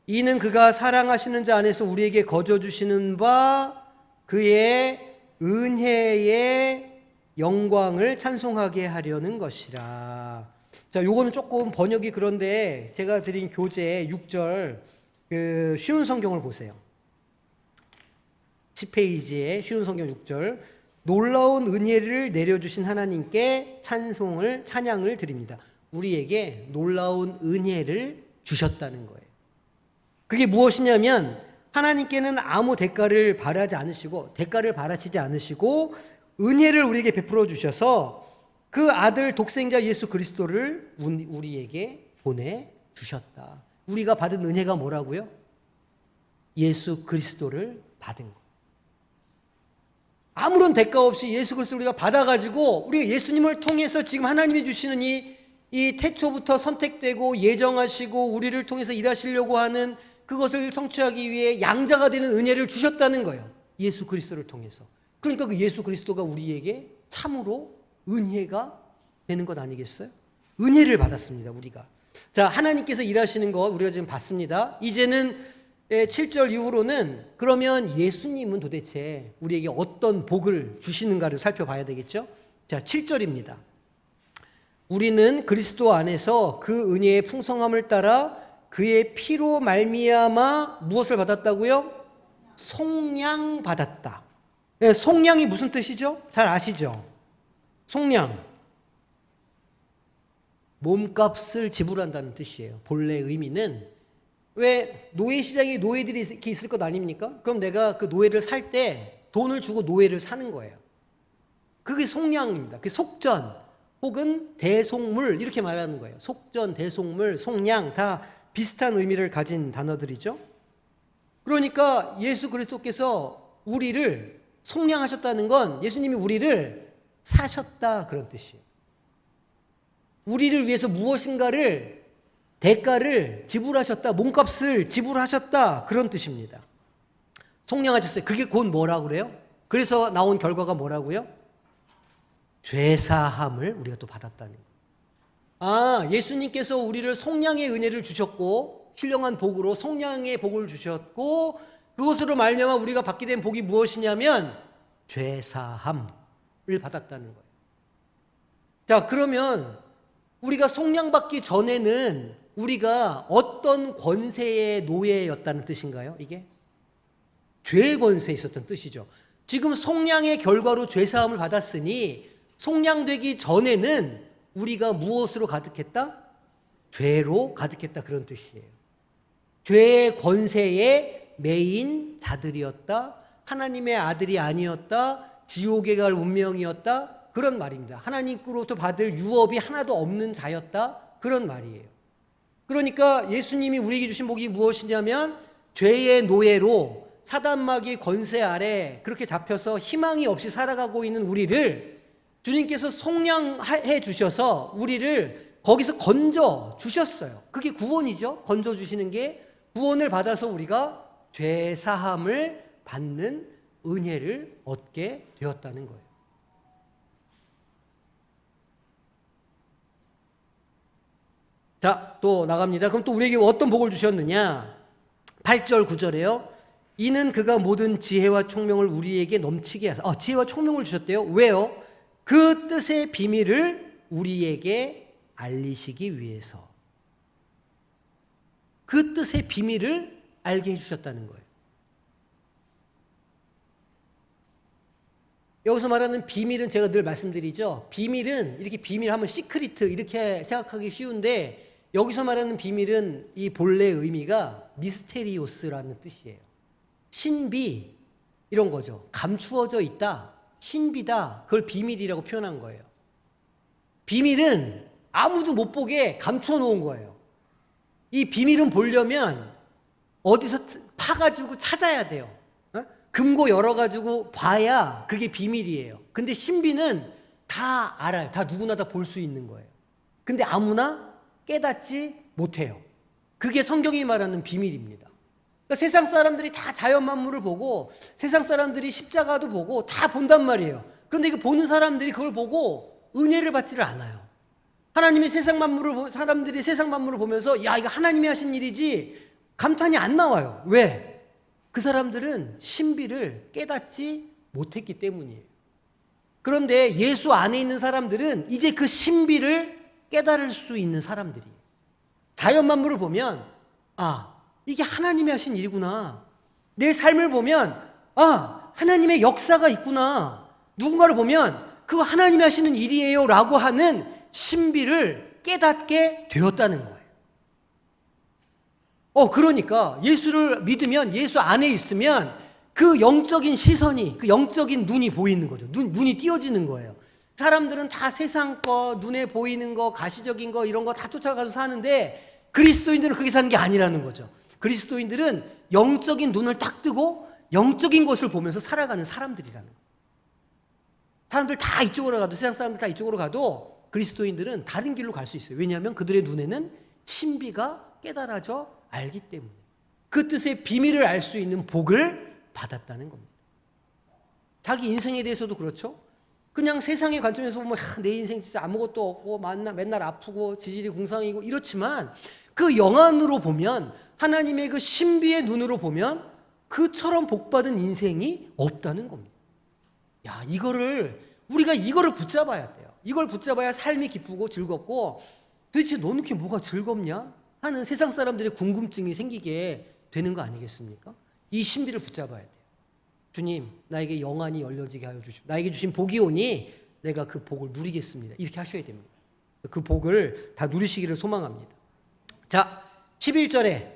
이는 그가 사랑하시는 자 안에서 우리에게 거저 주시는 바 그의 은혜의 영광을 찬송하게 하려는 것이라. 자, 요거는 조금 번역이 그런데 제가 드린 교재 6절 그 쉬운 성경을 보세요. 10페이지에 쉬운 성경 6절. 놀라운 은혜를 내려주신 하나님께 찬양을 드립니다. 우리에게 놀라운 은혜를 주셨다는 거예요. 그게 무엇이냐면 하나님께는 아무 대가를 바라지 않으시고 대가를 바라시지 않으시고 은혜를 우리에게 베풀어 주셔서 그 아들 독생자 예수 그리스도를 우리에게 보내주셨다. 우리가 받은 은혜가 뭐라고요? 예수 그리스도를 받은 것. 아무런 대가 없이 예수 그리스도를 우리가 받아가지고 우리가 예수님을 통해서 지금 하나님이 주시는 이 태초부터 선택되고 예정하시고 우리를 통해서 일하시려고 하는 그것을 성취하기 위해 양자가 되는 은혜를 주셨다는 거예요. 예수 그리스도를 통해서. 그러니까 그 예수 그리스도가 우리에게 참으로 은혜가 되는 것 아니겠어요? 은혜를 받았습니다, 우리가. 자, 하나님께서 일하시는 것 우리가 지금 봤습니다. 이제는 7절 이후로는 그러면 예수님은 도대체 우리에게 어떤 복을 주시는가를 살펴봐야 되겠죠? 자, 7절입니다. 우리는 그리스도 안에서 그 은혜의 풍성함을 따라 그의 피로 말미암아 무엇을 받았다고요? 속량 받았다. 네, 속량이 무슨 뜻이죠? 잘 아시죠? 속량. 몸값을 지불한다는 뜻이에요. 본래 의미는 왜 노예시장에 노예들이 이렇게 있을 것 아닙니까? 그럼 내가 그 노예를 살 때 돈을 주고 노예를 사는 거예요. 그게 속량입니다. 그 속전 혹은 대속물 이렇게 말하는 거예요. 속전, 대속물, 속량 다 비슷한 의미를 가진 단어들이죠. 그러니까 예수 그리스도께서 우리를 속량하셨다는 건 예수님이 우리를 사셨다 그런 뜻이에요. 우리를 위해서 무엇인가를 대가를 지불하셨다, 몸값을 지불하셨다 그런 뜻입니다. 속량하셨어요. 그게 곧 뭐라고 그래요? 그래서 나온 결과가 뭐라고요? 죄사함을 우리가 또 받았다는 거예요. 아, 예수님께서 우리를 속량의 은혜를 주셨고 신령한 복으로 속량의 복을 주셨고 그것으로 말미암아 우리가 받게 된 복이 무엇이냐면 죄사함을 받았다는 거예요. 자, 그러면 우리가 속량받기 전에는 우리가 어떤 권세의 노예였다는 뜻인가요? 이게? 죄의 권세에 있었던 뜻이죠. 지금 속량의 결과로 죄사함을 받았으니 속량되기 전에는 우리가 무엇으로 가득했다? 죄로 가득했다 그런 뜻이에요. 죄의 권세에 매인 자들이었다. 하나님의 아들이 아니었다. 지옥에 갈 운명이었다. 그런 말입니다. 하나님으로부터 받을 유업이 하나도 없는 자였다. 그런 말이에요. 그러니까 예수님이 우리에게 주신 복이 무엇이냐면 죄의 노예로 사단마귀의 권세 아래 그렇게 잡혀서 희망이 없이 살아가고 있는 우리를 주님께서 속량해 주셔서 우리를 거기서 건져 주셨어요. 그게 구원이죠. 건져 주시는 게 구원을 받아서 우리가 죄 사함을 받는 은혜를 얻게 되었다는 거예요. 자, 또 나갑니다. 그럼 또 우리에게 어떤 복을 주셨느냐? 8절 9절에요. 이는 그가 모든 지혜와 총명을 우리에게 넘치게 하사 지혜와 총명을 주셨대요. 왜요? 그 뜻의 비밀을 우리에게 알리시기 위해서. 그 뜻의 비밀을 알게 해주셨다는 거예요. 여기서 말하는 비밀은 제가 늘 말씀드리죠. 비밀은 이렇게 비밀하면 시크리트 이렇게 생각하기 쉬운데 여기서 말하는 비밀은 이 본래 의미가 미스테리오스라는 뜻이에요. 신비 이런 거죠. 감추어져 있다. 신비다. 그걸 비밀이라고 표현한 거예요. 비밀은 아무도 못 보게 감추어 놓은 거예요. 이 비밀은 보려면 어디서 파가지고 찾아야 돼요. 금고 열어가지고 봐야 그게 비밀이에요. 근데 신비는 다 알아요. 다 누구나 다 볼 수 있는 거예요. 근데 아무나 깨닫지 못해요. 그게 성경이 말하는 비밀입니다. 그러니까 세상 사람들이 다 자연 만물을 보고 세상 사람들이 십자가도 보고 다 본단 말이에요. 그런데 이거 보는 사람들이 그걸 보고 은혜를 받지를 않아요. 하나님이 세상 만물을 사람들이 세상 만물을 보면서 야, 이거 하나님이 하신 일이지 감탄이 안 나와요. 왜? 그 사람들은 신비를 깨닫지 못했기 때문이에요. 그런데 예수 안에 있는 사람들은 이제 그 신비를 깨달을 수 있는 사람들이에요. 자연 만물을 보면 아, 이게 하나님이 하신 일이구나. 내 삶을 보면 아, 하나님의 역사가 있구나. 누군가를 보면 그거 하나님이 하시는 일이에요 라고 하는 신비를 깨닫게 되었다는 거예요. 그러니까 예수를 믿으면 예수 안에 있으면 그 영적인 시선이, 그 영적인 눈이 보이는 거죠. 눈이 띄어지는 거예요. 사람들은 다 세상 거, 눈에 보이는 거, 가시적인 거 이런 거 다 쫓아가서 사는데 그리스도인들은 그렇게 사는 게 아니라는 거죠. 그리스도인들은 영적인 눈을 딱 뜨고 영적인 것을 보면서 살아가는 사람들이라는 거예요. 사람들 다 이쪽으로 가도, 세상 사람들 다 이쪽으로 가도 그리스도인들은 다른 길로 갈 수 있어요. 왜냐하면 그들의 눈에는 신비가 깨달아져 알기 때문에 그 뜻의 비밀을 알 수 있는 복을 받았다는 겁니다. 자기 인생에 대해서도 그렇죠. 그냥 세상의 관점에서 보면 내 인생 진짜 아무것도 없고 맨날 아프고 지질이 궁상이고 이렇지만 그 영안으로 보면 하나님의 그 신비의 눈으로 보면 그처럼 복받은 인생이 없다는 겁니다. 야, 우리가 이거를 붙잡아야 돼요. 이걸 붙잡아야 삶이 기쁘고 즐겁고 도대체 너는 그게 뭐가 즐겁냐 하는 세상 사람들의 궁금증이 생기게 되는 거 아니겠습니까? 이 신비를 붙잡아야 돼요. 주님, 나에게 영안이 열려지게 하여 주십시오. 나에게 주신 복이 오니 내가 그 복을 누리겠습니다. 이렇게 하셔야 됩니다. 그 복을 다 누리시기를 소망합니다. 자, 11절에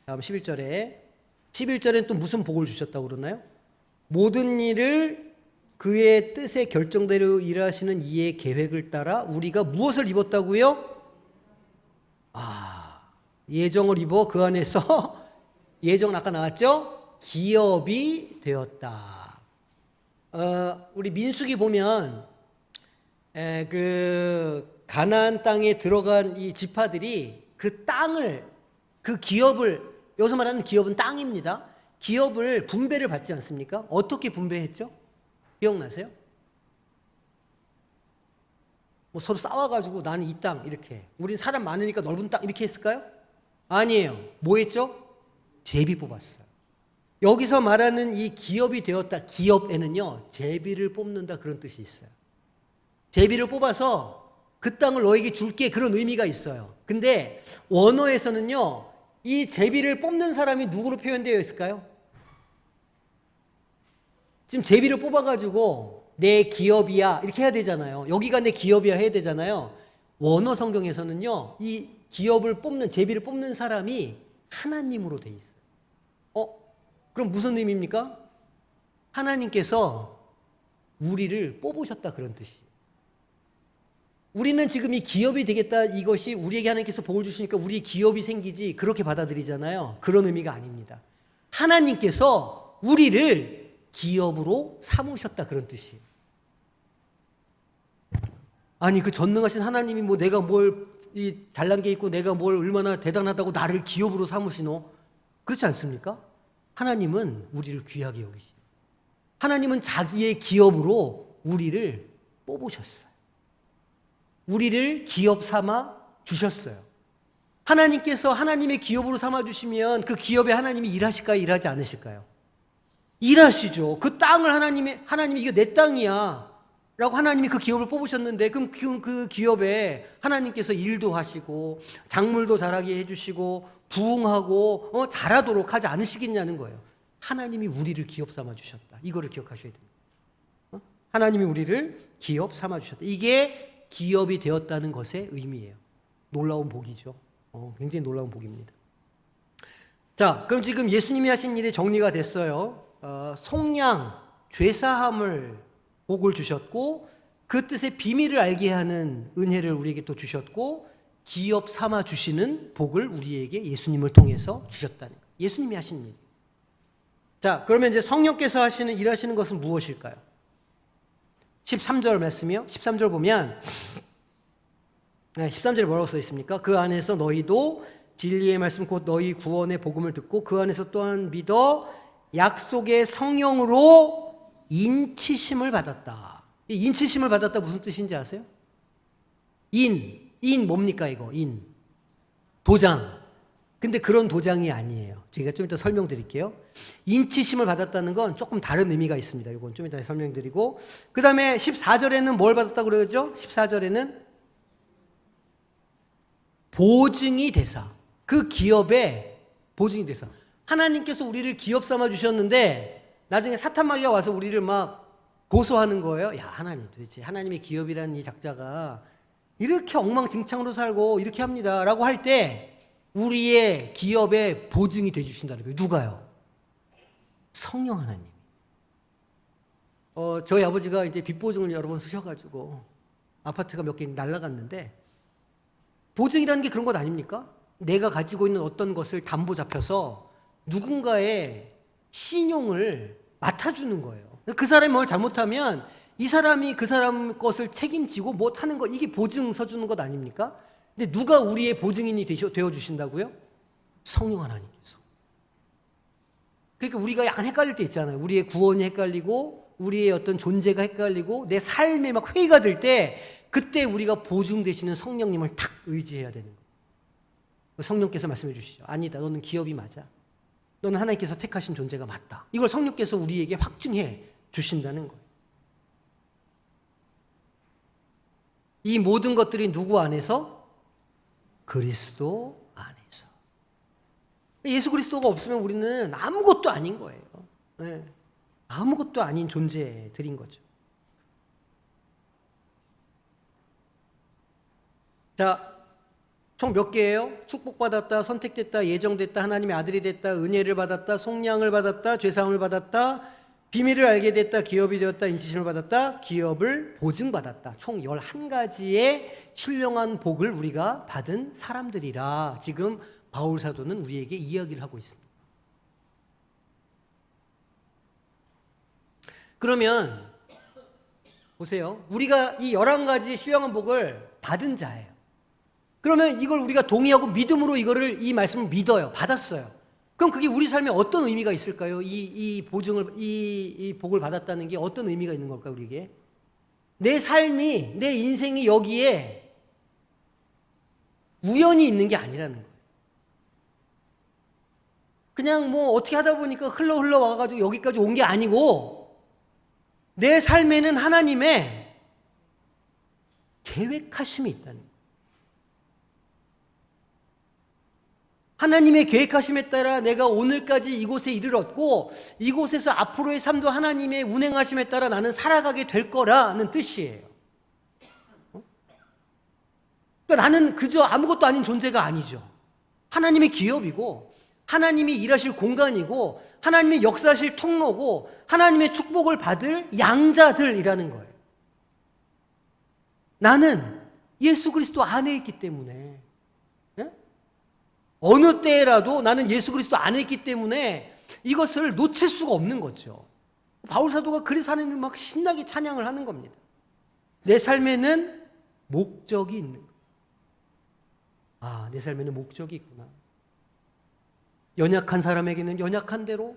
다음 11절에는 또 무슨 복을 주셨다고 그러나요? 모든 일을 그의 뜻의 결정대로 일하시는 이의 계획을 따라 우리가 무엇을 입었다고요? 예정을 입어 그 안에서 예정은 아까 나왔죠? 기업이 되었다. 우리 민수기 보면 그 가나안 땅에 들어간 이 지파들이 그 땅을, 그 기업을, 여기서 말하는 기업은 땅입니다. 기업을 분배를 받지 않습니까? 어떻게 분배했죠? 기억나세요? 뭐 서로 싸워가지고 나는 이 땅 이렇게, 우린 사람 많으니까 넓은 땅 이렇게 했을까요? 아니에요. 뭐 했죠? 제비 뽑았어요. 여기서 말하는 이 기업이 되었다, 기업에는요 제비를 뽑는다 그런 뜻이 있어요. 제비를 뽑아서 그 땅을 너에게 줄게, 그런 의미가 있어요. 근데 원어에서는요 이 제비를 뽑는 사람이 누구로 표현되어 있을까요? 지금 제비를 뽑아가지고 내 기업이야 이렇게 해야 되잖아요. 여기가 내 기업이야 해야 되잖아요. 원어 성경에서는요 이 기업을 뽑는, 제비를 뽑는 사람이 하나님으로 돼 있어요. 그럼 무슨 의미입니까? 하나님께서 우리를 뽑으셨다 그런 뜻이에요. 우리는 지금 이 기업이 되겠다, 이것이 우리에게 하나님께서 복을 주시니까 우리 기업이 생기지 그렇게 받아들이잖아요. 그런 의미가 아닙니다. 하나님께서 우리를 기업으로 삼으셨다 그런 뜻이에요. 아니 그 전능하신 하나님이 뭐 내가 뭘 잘난 게 있고 내가 뭘 얼마나 대단하다고 나를 기업으로 삼으시노? 그렇지 않습니까? 하나님은 우리를 귀하게 여기시죠. 하나님은 자기의 기업으로 우리를 뽑으셨어요. 우리를 기업 삼아 주셨어요. 하나님께서 하나님의 기업으로 삼아 주시면 그 기업에 하나님이 일하실까요? 일하지 않으실까요? 일하시죠. 그 땅을 하나님이 이게 내 땅이야 라고 하나님이 그 기업을 뽑으셨는데 그럼 그 기업에 하나님께서 일도 하시고 작물도 자라게 해주시고 부흥하고 자라도록 하지 않으시겠냐는 거예요. 하나님이 우리를 기업 삼아 주셨다. 이거를 기억하셔야 됩니다. 하나님이 우리를 기업 삼아 주셨다. 이게 기업이 되었다는 것의 의미예요. 놀라운 복이죠. 굉장히 놀라운 복입니다. 자, 그럼 지금 예수님이 하신 일이 정리가 됐어요. 속량, 죄사함을 복을 주셨고 그 뜻의 비밀을 알게 하는 은혜를 우리에게 또 주셨고 기업 삼아 주시는 복을 우리에게 예수님을 통해서 주셨다는 거예요. 예수님이 하신 일. 자, 그러면 이제 성령께서 일하시는 것은 무엇일까요? 13절 말씀이요. 13절 보면 13절에 뭐라고 써 있습니까? 그 안에서 너희도 진리의 말씀 곧 너희 구원의 복음을 듣고 그 안에서 또한 믿어 약속의 성령으로 인치심을 받았다. 이 인치심을 받았다 무슨 뜻인지 아세요? 인 뭡니까 이거? 도장. 근데 그런 도장이 아니에요. 제가 좀 이따 설명드릴게요. 인치심을 받았다는 건 조금 다른 의미가 있습니다. 이건 좀 이따 설명드리고 그 다음에 14절에는 뭘 받았다고 그러죠? 14절에는 보증이 되사. 그 기업의 보증이 되사. 하나님께서 우리를 기업 삼아 주셨는데 나중에 사탄마귀가 와서 우리를 막 고소하는 거예요. 야, 하나님 도대체 하나님의 기업이라는 이 작자가 이렇게 엉망진창으로 살고 이렇게 합니다 라고 할 때 우리의 기업의 보증이 돼 주신다는 거예요. 누가요? 성령 하나님. 저희 아버지가 이제 빚보증을 여러 번 쓰셔가지고 아파트가 몇 개 날라갔는데 보증이라는 게 그런 것 아닙니까? 내가 가지고 있는 어떤 것을 담보 잡혀서 누군가의 신용을 맡아주는 거예요. 그 사람이 뭘 잘못하면 이 사람이 그 사람 것을 책임지고 못하는 것, 이게 보증 서주는 것 아닙니까? 근데 누가 우리의 보증인이 되어주신다고요? 성령 하나님께서. 그러니까 우리가 약간 헷갈릴 때 있잖아요. 우리의 구원이 헷갈리고 우리의 어떤 존재가 헷갈리고 내 삶에 막 회의가 들 때 그때 우리가 보증 되시는 성령님을 탁 의지해야 되는 거예요. 성령께서 말씀해 주시죠. 아니다. 너는 기업이 맞아. 너는 하나님께서 택하신 존재가 맞다. 이걸 성령께서 우리에게 확증해 주신다는 거예요. 이 모든 것들이 누구 안에서? 그리스도 안에서. 예수 그리스도가 없으면 우리는 아무것도 아닌 거예요. 네. 아무것도 아닌 존재들인 거죠. 자, 총 몇 개예요? 축복받았다, 선택됐다, 예정됐다, 하나님의 아들이 됐다, 은혜를 받았다, 속량을 받았다, 죄사함을 받았다, 비밀을 알게 됐다, 기업이 되었다, 인치심을 받았다, 기업을 보증받았다. 총 11가지의 신령한 복을 우리가 받은 사람들이라 지금 바울 사도는 우리에게 이야기를 하고 있습니다. 그러면 보세요. 우리가 이 11가지 신령한 복을 받은 자예요. 그러면 이걸 우리가 동의하고 믿음으로 이 말씀을 믿어요. 받았어요. 그럼 그게 우리 삶에 어떤 의미가 있을까요? 이 복을 받았다는 게 어떤 의미가 있는 걸까요, 우리에게? 내 삶이, 내 인생이 여기에 우연히 있는 게 아니라는 거예요. 그냥 뭐 어떻게 하다 보니까 흘러 와가지고 여기까지 온 게 아니고 내 삶에는 하나님의 계획하심이 있다는 거예요. 하나님의 계획하심에 따라 내가 오늘까지 이곳에 이르렀고 이곳에서 앞으로의 삶도 하나님의 운행하심에 따라 나는 살아가게 될 거라는 뜻이에요. 그러니까 나는 그저 아무것도 아닌 존재가 아니죠. 하나님의 기업이고 하나님이 일하실 공간이고 하나님의 역사하실 통로고 하나님의 축복을 받을 양자들이라는 거예요. 나는 예수 그리스도 안에 있기 때문에 어느 때라도 나는 예수 그리스도 안에 있기 때문에 이것을 놓칠 수가 없는 거죠. 바울 사도가 그래서 하나님을 막 신나게 찬양을 하는 겁니다. 내 삶에는 목적이 있는 거예요. 아, 내 삶에는 목적이 있구나. 연약한 사람에게는 연약한 대로,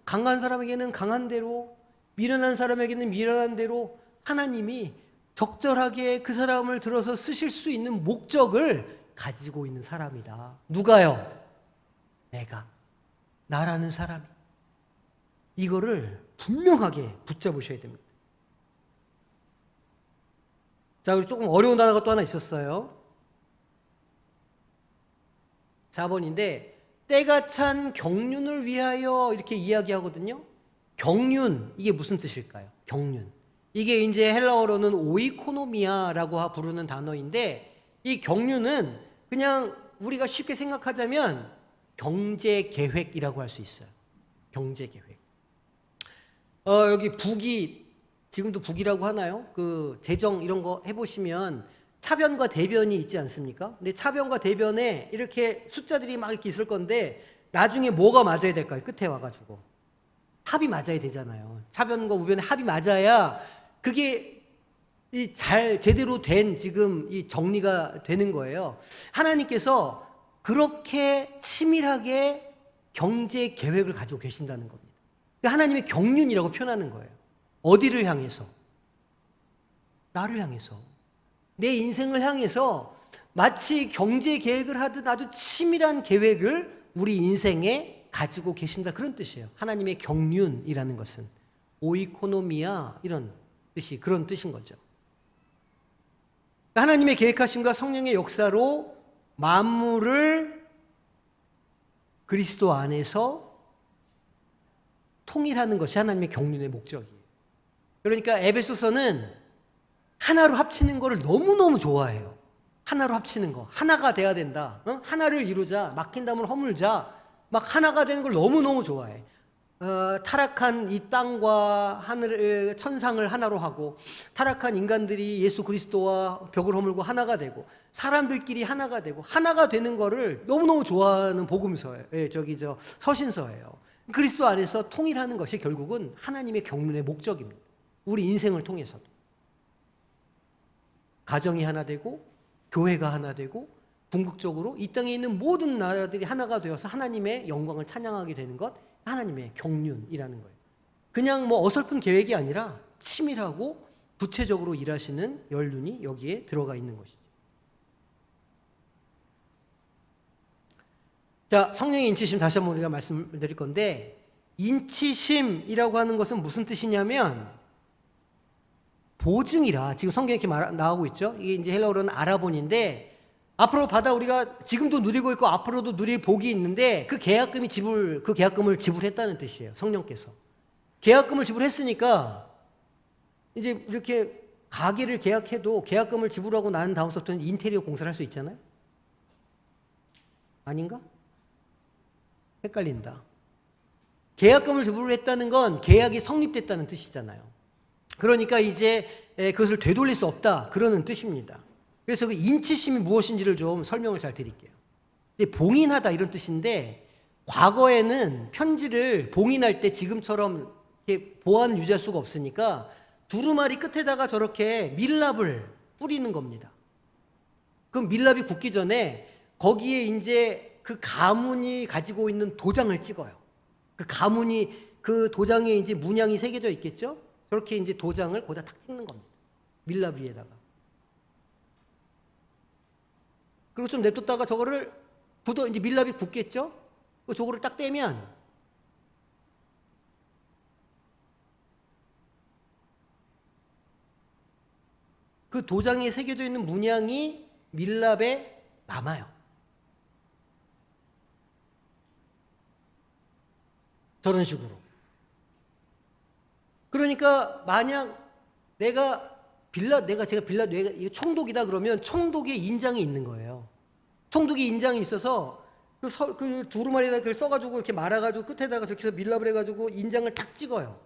강한 사람에게는 강한 대로, 미련한 사람에게는 미련한 대로 하나님이 적절하게 그 사람을 들어서 쓰실 수 있는 목적을 가지고 있는 사람이다. 누가요? 내가. 나라는 사람이. 이거를 분명하게 붙잡으셔야 됩니다. 자, 그리고 조금 어려운 단어가 또 하나 있었어요. 4번인데 때가 찬 경륜을 위하여 이렇게 이야기하거든요. 경륜, 이게 무슨 뜻일까요? 경륜. 이게 이제 헬라어로는 오이코노미아라고 부르는 단어인데 이 경륜은 그냥 우리가 쉽게 생각하자면 경제 계획이라고 할 수 있어요. 경제 계획. 여기 북이 지금도 북이라고 하나요? 그 재정 이런 거 해보시면 차변과 대변이 있지 않습니까? 근데 차변과 대변에 이렇게 숫자들이 막 이렇게 있을 건데 나중에 뭐가 맞아야 될까요? 끝에 와가지고 합이 맞아야 되잖아요. 차변과 우변의 합이 맞아야 그게 제대로 된 지금 이 정리가 되는 거예요. 하나님께서 그렇게 치밀하게 경제 계획을 가지고 계신다는 겁니다. 하나님의 경륜이라고 표현하는 거예요. 어디를 향해서? 나를 향해서. 내 인생을 향해서 마치 경제 계획을 하듯 아주 치밀한 계획을 우리 인생에 가지고 계신다, 그런 뜻이에요. 하나님의 경륜이라는 것은 오이코노미아, 이런 뜻이, 그런 뜻인 거죠. 하나님의 계획하심과 성령의 역사로 만물을 그리스도 안에서 통일하는 것이 하나님의 경륜의 목적이에요. 그러니까 에베소서는 하나로 합치는 것을 너무너무 좋아해요. 하나로 합치는 거. 하나가 돼야 된다. 하나를 이루자. 막힌 담을 허물자. 막 하나가 되는 걸 너무너무 좋아해. 타락한 이 땅과 하늘, 천상을 하나로 하고, 타락한 인간들이 예수 그리스도와 벽을 허물고 하나가 되고, 사람들끼리 하나가 되고, 하나가 되는 거를 너무너무 좋아하는 복음서예요. 서신서예요. 그리스도 안에서 통일하는 것이 결국은 하나님의 경륜의 목적입니다. 우리 인생을 통해서도. 가정이 하나 되고, 교회가 하나 되고, 궁극적으로 이 땅에 있는 모든 나라들이 하나가 되어서 하나님의 영광을 찬양하게 되는 것, 하나님의 경륜이라는 거예요. 그냥 뭐 어설픈 계획이 아니라 치밀하고 구체적으로 일하시는 연륜이 여기에 들어가 있는 것이죠. 자, 성령의 인치심 다시 한번 우리가 말씀드릴 건데, 인치심이라고 하는 것은 무슨 뜻이냐면 보증이라, 지금 성경에 이렇게 나오고 있죠. 이게 이제 헬라어로는 아라본인데, 앞으로 우리가 지금도 누리고 있고 앞으로도 누릴 복이 있는데, 그 계약금을 지불했다는 뜻이에요. 성령께서 계약금을 지불했으니까 이제 이렇게 가게를 계약해도 계약금을 지불하고 난 다음부터는 인테리어 공사를 할 수 있잖아요. 아닌가? 헷갈린다. 계약금을 지불했다는 건 계약이 성립됐다는 뜻이잖아요. 그러니까 이제 그것을 되돌릴 수 없다, 그러는 뜻입니다. 그래서 그 인치심이 무엇인지를 좀 설명을 잘 드릴게요. 봉인하다, 이런 뜻인데, 과거에는 편지를 봉인할 때 지금처럼 이렇게 보안 유지할 수가 없으니까 두루마리 끝에다가 저렇게 밀랍을 뿌리는 겁니다. 그럼 밀랍이 굳기 전에 거기에 이제 그 가문이 가지고 있는 도장을 찍어요. 그 도장에 이제 문양이 새겨져 있겠죠? 저렇게 이제 도장을 거기다 탁 찍는 겁니다. 밀랍 위에다가. 그리고 좀 냅뒀다가 저거를 이제 밀랍이 굳겠죠? 저거를 딱 떼면 그 도장에 새겨져 있는 문양이 밀랍에 남아요. 저런 식으로. 그러니까 만약 제가 이게 총독이다 그러면 총독의 인장이 있는 거예요. 총독의 인장이 있어서 그 두루마리에다 그걸 써가지고 이렇게 말아가지고 끝에다가 저렇게 해서 밀랍을 해가지고 인장을 딱 찍어요.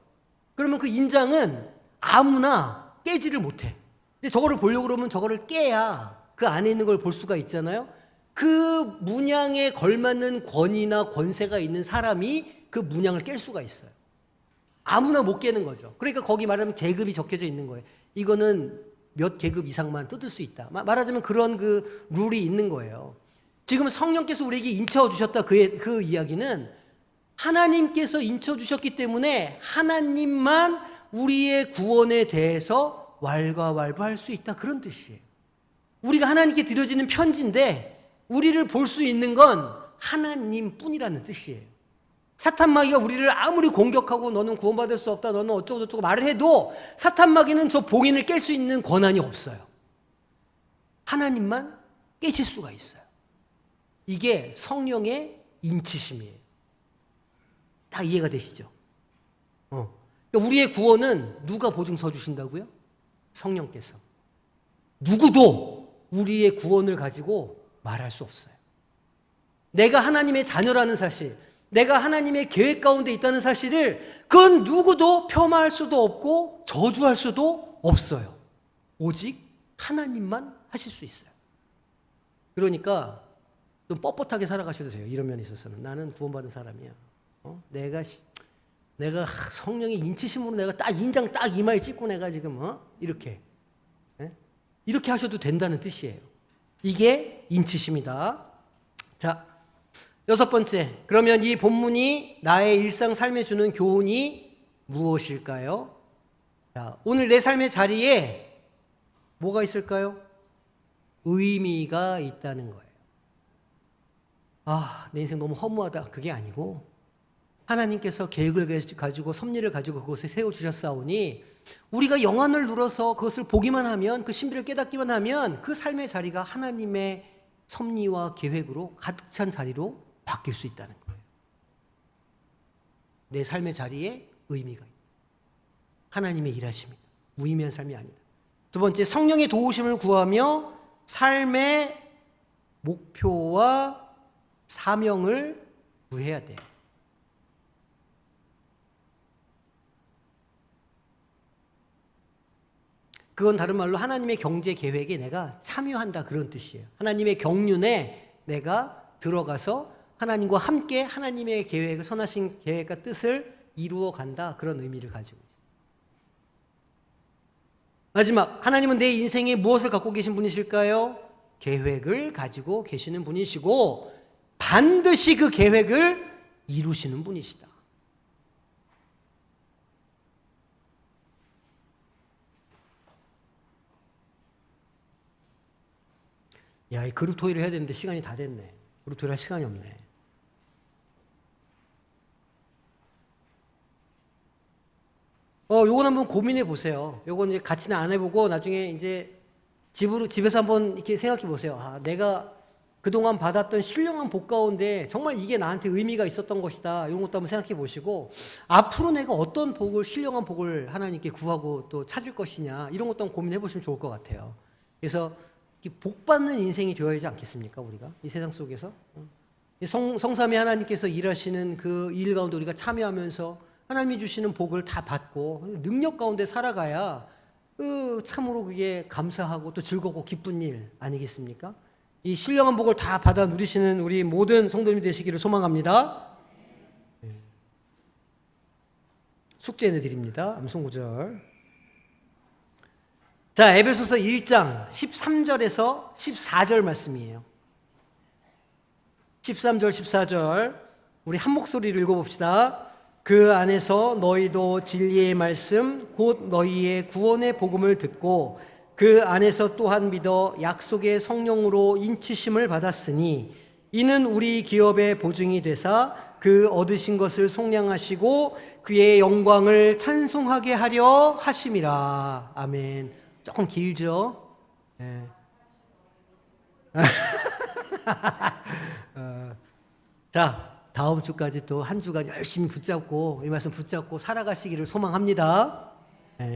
그러면 그 인장은 아무나 깨지를 못해. 근데 저거를 보려고 그러면 저거를 깨야 그 안에 있는 걸 볼 수가 있잖아요. 그 문양에 걸맞는 권위나 권세가 있는 사람이 그 문양을 깰 수가 있어요. 아무나 못 깨는 거죠. 그러니까 거기 말하면 계급이 적혀져 있는 거예요. 이거는 몇 계급 이상만 뜯을 수 있다. 말하자면 그런 그 룰이 있는 거예요. 지금 성령께서 우리에게 인쳐주셨다, 그 이야기는 하나님께서 인쳐주셨기 때문에 하나님만 우리의 구원에 대해서 왈가왈부할 수 있다, 그런 뜻이에요. 우리가 하나님께 드려지는 편지인데 우리를 볼 수 있는 건 하나님뿐이라는 뜻이에요. 사탄마귀가 우리를 아무리 공격하고 너는 구원받을 수 없다, 너는 어쩌고 저쩌고 말을 해도 사탄마귀는 저 봉인을 깰 수 있는 권한이 없어요. 하나님만 깨실 수가 있어요. 이게 성령의 인치심이에요. 다 이해가 되시죠? 그러니까 우리의 구원은 누가 보증서 주신다고요? 성령께서. 누구도 우리의 구원을 가지고 말할 수 없어요. 내가 하나님의 자녀라는 사실, 내가 하나님의 계획 가운데 있다는 사실을 그건 누구도 폄하할 수도 없고 저주할 수도 없어요. 오직 하나님만 하실 수 있어요. 그러니까 좀 뻣뻣하게 살아가셔도 돼요. 이런 면에 있어서는. 나는 구원받은 사람이야. 내가 내가 성령의 인치심으로 내가 딱 인장 딱 이마에 찍고 내가 지금 이렇게 이렇게 하셔도 된다는 뜻이에요. 이게 인치심이다. 자, 6번째. 그러면 이 본문이 나의 일상 삶에 주는 교훈이 무엇일까요? 자, 오늘 내 삶의 자리에 뭐가 있을까요? 의미가 있다는 거예요. 내 인생 너무 허무하다. 그게 아니고 하나님께서 계획을 가지고 섭리를 가지고 그것을 세워주셨사오니 우리가 영안을 눌러서 그것을 보기만 하면 그 신비를 깨닫기만 하면 그 삶의 자리가 하나님의 섭리와 계획으로 가득 찬 자리로 바뀔 수 있다는 거예요. 내 삶의 자리에 의미가 있다. 하나님의 일하십니다. 무의미한 삶이 아니다. 두 번째, 성령의 도우심을 구하며 삶의 목표와 사명을 구해야 돼요. 그건 다른 말로 하나님의 경제 계획에 내가 참여한다 그런 뜻이에요. 하나님의 경륜에 내가 들어가서 하나님과 함께 하나님의 계획, 선하신 계획과 뜻을 이루어 간다 그런 의미를 가지고 있어요. 마지막, 하나님은 내 인생에 무엇을 갖고 계신 분이실까요? 계획을 가지고 계시는 분이시고 반드시 그 계획을 이루시는 분이시다. 야, 이 그룹 토의를 해야 되는데 시간이 다 됐네. 그룹 토의를 할 시간이 없네. 요건 한번 고민해 보세요. 요건 이제 같이는 안 해보고 나중에 이제 집에서 한번 이렇게 생각해 보세요. 내가 그동안 받았던 신령한 복 가운데 정말 이게 나한테 의미가 있었던 것이다. 이런 것도 한번 생각해 보시고 앞으로 내가 어떤 복을, 신령한 복을 하나님께 구하고 또 찾을 것이냐 이런 것도 한번 고민해 보시면 좋을 것 같아요. 그래서 복 받는 인생이 되어야 하지 않겠습니까? 우리가 이 세상 속에서 성삼위 하나님께서 일하시는 그 일 가운데 우리가 참여하면서 하나님이 주시는 복을 다 받고 능력 가운데 살아가야 참으로 그게 감사하고 또 즐겁고 기쁜 일 아니겠습니까? 이 신령한 복을 다 받아 누리시는 우리 모든 성도님이 되시기를 소망합니다. 숙제 내드립니다. 암송구절. 자, 에베소서 1장 13절에서 14절 말씀이에요. 13절 14절 우리 한 목소리를 읽어봅시다. 그 안에서 너희도 진리의 말씀 곧 너희의 구원의 복음을 듣고 그 안에서 또한 믿어 약속의 성령으로 인치심을 받았으니 이는 우리 기업의 보증이 되사 그 얻으신 것을 속량하시고 그의 영광을 찬송하게 하려 하심이라. 아멘. 조금 길죠? 네. 자, 다음 주까지 또 한 주간 열심히 붙잡고 이 말씀 붙잡고 살아가시기를 소망합니다.